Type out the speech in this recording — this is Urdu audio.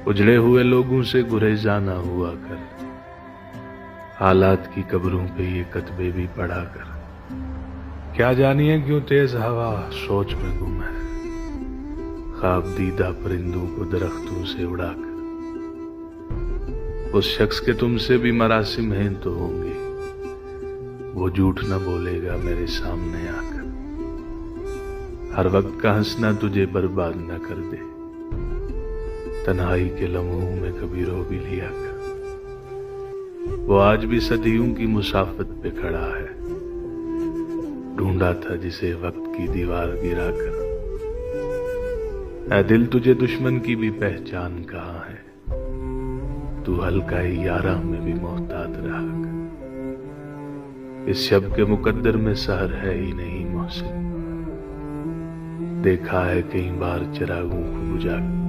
اجڑے ہوئے لوگوں سے گریزاں نہ ہوا کر، حالات کی قبروں پہ یہ کتبے بھی پڑھا کر۔ کیا جانیے کیوں تیز ہوا سوچ میں گم ہے، خواب دیدہ پرندوں کو درختوں سے اڑا کر۔ اس شخص کے تم سے بھی مراسم ہیں تو ہوں گے، وہ جھوٹ نہ بولے گا میرے سامنے آ کر۔ ہر وقت کا ہنسنا تجھے برباد نہ کر دے، تنہائی کے لمحوں میں کبھی رو بھی لیا کر۔ وہ آج بھی صدیوں کی مسافت پہ کھڑا ہے، ڈھونڈا تھا جسے وقت کی دیوار گرا کر۔ اے دل تجھے دشمن کی بھی پہچان کہاں ہے، تو ہلکا ہی یاراں میں بھی محتاط رہا کر۔ اس شب کے مقدر میں سحر ہے ہی نہیں محسن، دیکھا ہے کئی بار چراغوں کو بجھا کر۔